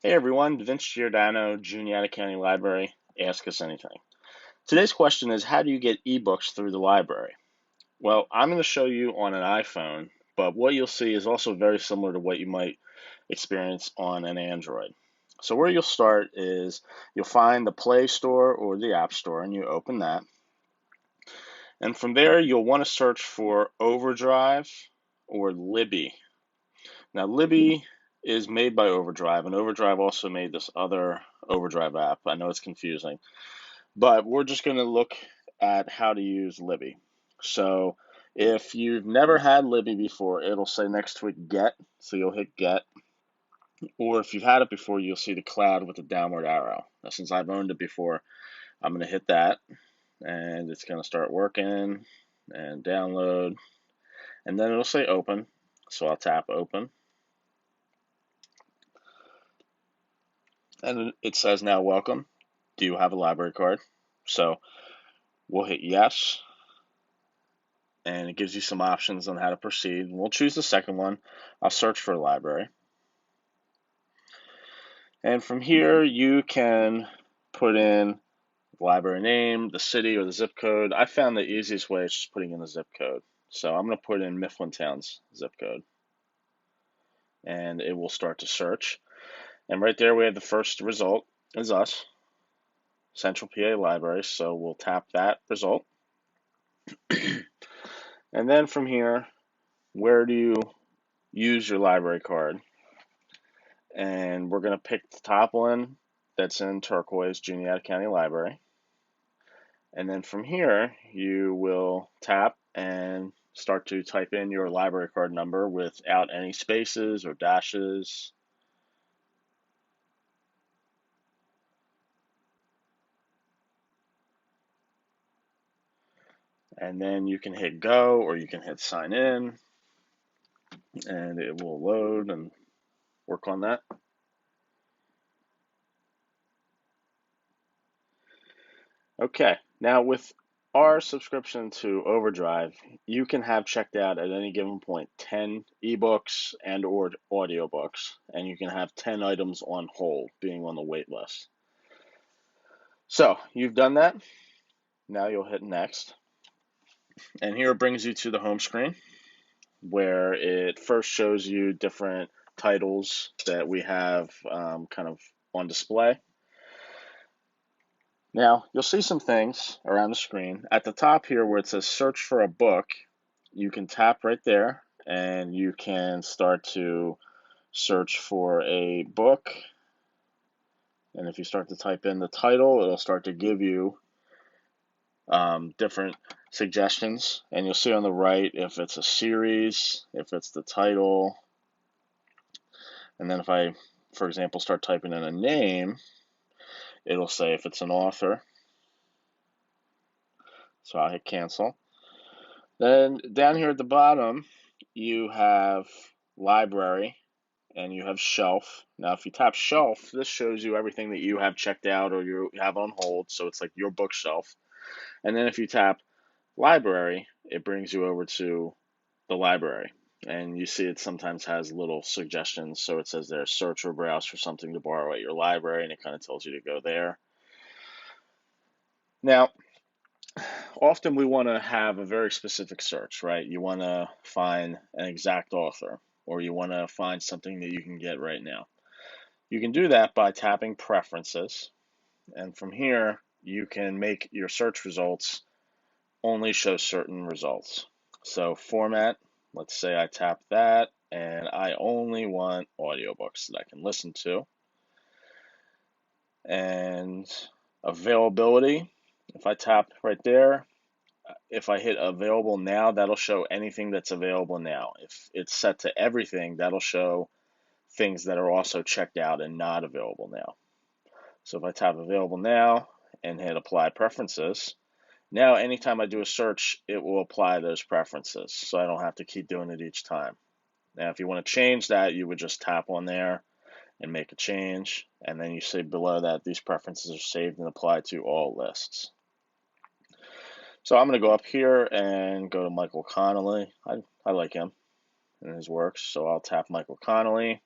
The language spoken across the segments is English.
Hey everyone, Vince Giordano, Juniata County Library. Ask us anything. Today's question is, how do you get ebooks through the library? Well, I'm going to show you on an iPhone, but what you'll see is also very similar to what you might experience on an Android. So where you'll start is you'll find the Play Store or the App Store, and you open that. And from there, you'll want to search for Overdrive or Libby. Now, Libby is made by Overdrive, and Overdrive also made this other Overdrive app. I know it's confusing, but we're just going to look at how to use Libby. So if you've never had Libby before, it'll say next to it Get, so you'll hit Get. Or if you've had it before, you'll see the cloud with the downward arrow. Now, since I've owned it before, I'm going to hit that, and it's going to start working and download, and then it'll say Open, so I'll tap Open. And it says now, welcome. Do you have a library card? So we'll hit yes, and it gives you some options on how to proceed. We'll choose the second one. I'll search for a library. And from here, you can put in the library name, the city, or the zip code. I found the easiest way is just putting in the zip code. So I'm going to put in Mifflintown's zip code, and it will start to search. And right there, we have the first result is us, Central PA Library. So we'll tap that result. And then from here, where do you use your library card? And we're going to pick the top one that's in turquoise, Juniata County Library. And then from here, you will tap and start to type in your library card number without any spaces or dashes. And then you can hit go or you can hit sign in, and it will load and work on that. Okay, now with our subscription to Overdrive, you can have checked out at any given point 10 ebooks and or audiobooks, and you can have 10 items on hold, being on the wait list. So you've done that. Now you'll hit next. And here it brings you to the home screen where it first shows you different titles that we have kind of on display. Now, you'll see some things around the screen. At the top here where it says search for a book, you can tap right there and you can start to search for a book. And if you start to type in the title, it'll start to give you different suggestions. And you'll see on the right if it's a series, if it's the title. And then if I, for example, start typing in a name, it'll say if it's an author. So I'll hit cancel. Then down here at the bottom, you have library and you have shelf. Now, if you tap shelf, this shows you everything that you have checked out or you have on hold. So it's like your bookshelf. And then if you tap library, it brings you over to the library. And you see it sometimes has little suggestions. So it says there, search or browse for something to borrow at your library, and it kind of tells you to go there. Now, often we want to have a very specific search, right? You want to find an exact author, or you want to find something that you can get right now. You can do that by tapping preferences, and from here you can make your search results only show certain results. So format, let's say I tap that and I only want audiobooks that I can listen to. And availability, if I tap right there, if I hit available now, that'll show anything that's available now. If it's set to everything, that'll show things that are also checked out and not available now. So if I tap available now and hit apply preferences, now anytime I do a search, it will apply those preferences. So I don't have to keep doing it each time. Now, if you want to change that, you would just tap on there and make a change. And then you see below that, these preferences are saved and applied to all lists. So I'm going to go up here and go to Michael Connolly. I like him and his works, so I'll tap Michael Connolly.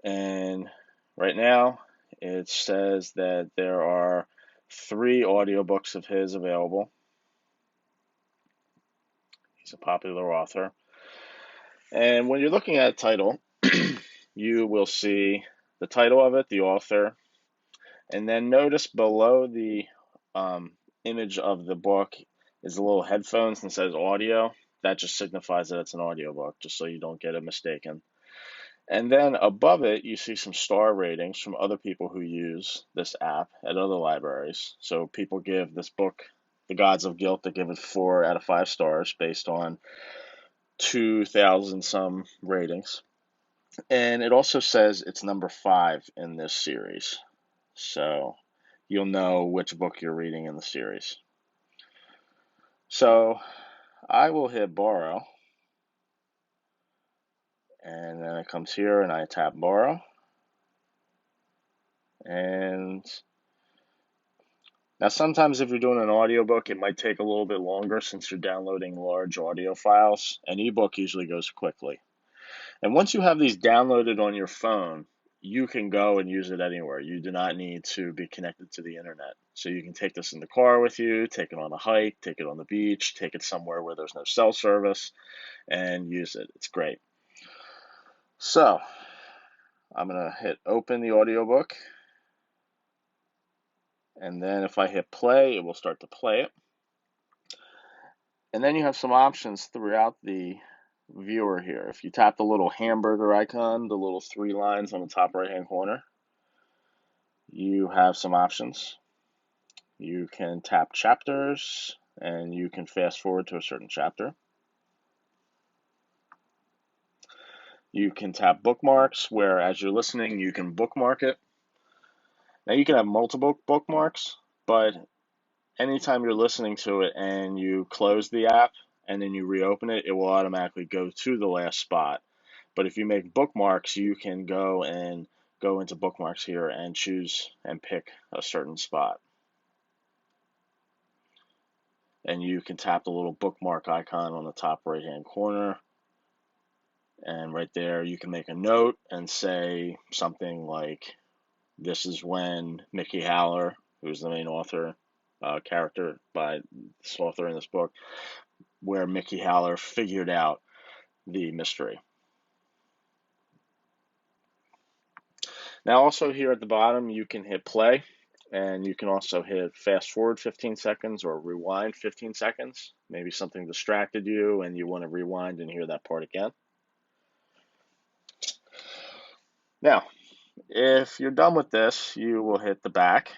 And Right now, it says that there are 3 audiobooks of his available. He's a popular author. And when you're looking at a title, you will see the title of it, the author, and then notice below the um, image of the book is the little headphones and says audio. That just signifies that it's an audiobook, just so you don't get it mistaken. And then above it, you see some star ratings from other people who use this app at other libraries. So people give this book, The Gods of Guilt, they give it 4 out of 5 stars based on 2,000 some ratings. And it also says it's number 5 in this series. So you'll know which book you're reading in the series. So I will hit borrow. And then it comes here and I tap borrow. And now sometimes if you're doing an audiobook, it might take a little bit longer since you're downloading large audio files. An ebook usually goes quickly. And once you have these downloaded on your phone, you can go and use it anywhere. You do not need to be connected to the internet. So you can take this in the car with you, take it on a hike, take it on the beach, take it somewhere where there's no cell service, and use it. It's great. So I'm going to hit open the audiobook. And then if I hit play, it will start to play it. And then you have some options throughout the viewer here. If you tap the little hamburger icon, the little 3 lines on the top right-hand corner, you have some options. You can tap chapters, and you can fast forward to a certain chapter. You can tap bookmarks, where as you're listening, you can bookmark it. Now you can have multiple bookmarks, but anytime you're listening to it and you close the app and then you reopen it, it will automatically go to the last spot. But if you make bookmarks, you can go into bookmarks here and choose and pick a certain spot. And you can tap the little bookmark icon on the top right hand corner. And right there, you can make a note and say something like, this is when Mickey Haller, who's the main author, character by this author in this book, where Mickey Haller figured out the mystery. Now also here at the bottom, you can hit play, and you can also hit fast forward 15 seconds or rewind 15 seconds. Maybe something distracted you and you want to rewind and hear that part again. Now, if you're done with this, you will hit the back.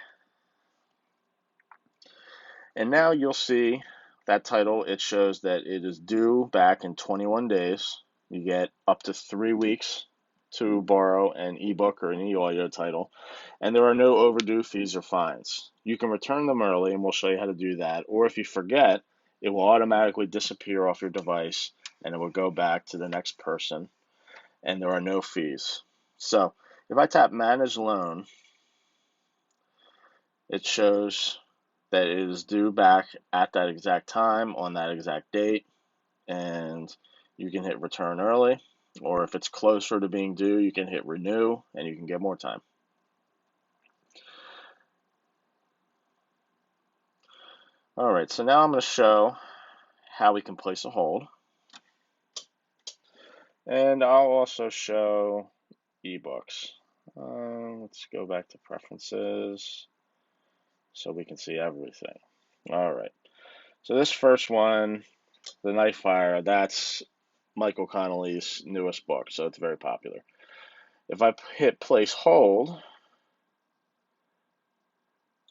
And now you'll see that title. It shows that it is due back in 21 days. You get up to 3 weeks to borrow an ebook or an eAudio title, and there are no overdue fees or fines. You can return them early, and we'll show you how to do that. Or if you forget, it will automatically disappear off your device, and it will go back to the next person, and there are no fees. So if I tap Manage Loan, it shows that it is due back at that exact time on that exact date, and you can hit return early, or if it's closer to being due, you can hit renew and you can get more time. All right, so now I'm going to show how we can place a hold, and I'll also show eBooks. Let's go back to preferences so we can see everything. All right, so this first one, The Night Fire, that's Michael Connelly's newest book, so it's very popular. If I hit place hold,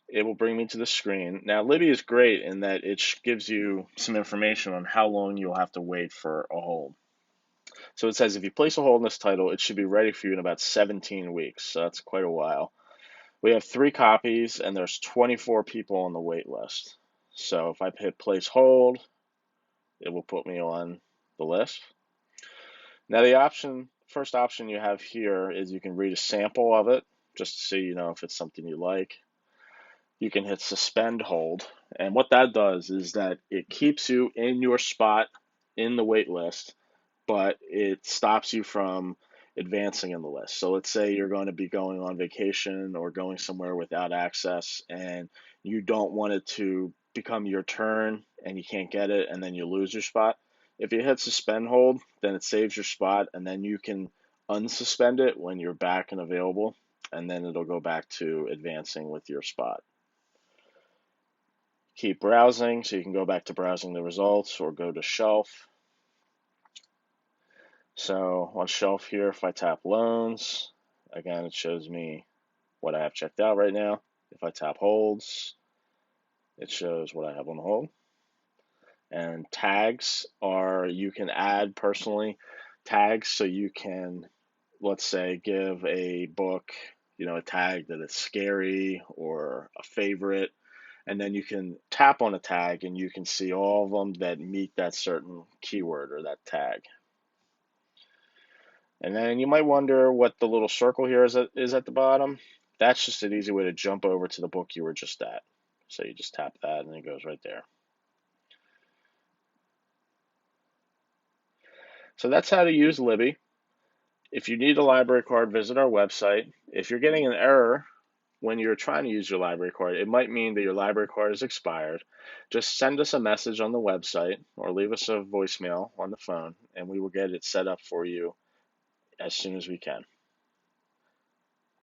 it will bring me to the screen. Now, Libby is great in that it gives you some information on how long you'll have to wait for a hold. So it says if you place a hold in this title, it should be ready for you in about 17 weeks. So that's quite a while. We have 3 copies, and there's 24 people on the wait list. So if I hit place hold, it will put me on the list. Now, the first option you have here is you can read a sample of it, just to see, if it's something you like. You can hit suspend hold, and what that does is that it keeps you in your spot in the wait list, but it stops you from advancing in the list. So let's say you're going to be going on vacation or going somewhere without access and you don't want it to become your turn and you can't get it and then you lose your spot. If you hit suspend hold, then it saves your spot and then you can unsuspend it when you're back and available, and then it'll go back to advancing with your spot. Keep browsing, so you can go back to browsing the results or go to shelf. So on shelf here, if I tap loans, again, it shows me what I have checked out right now. If I tap holds, it shows what I have on hold. And tags are, you can add personally tags, so you can, let's say, give a book, a tag that is scary or a favorite, and then you can tap on a tag and you can see all of them that meet that certain keyword or that tag. And then you might wonder what the little circle here is at the bottom. That's just an easy way to jump over to the book you were just at. So you just tap that and it goes right there. So that's how to use Libby. If you need a library card, visit our website. If you're getting an error when you're trying to use your library card, it might mean that your library card is expired. Just send us a message on the website or leave us a voicemail on the phone and we will get it set up for you as soon as we can.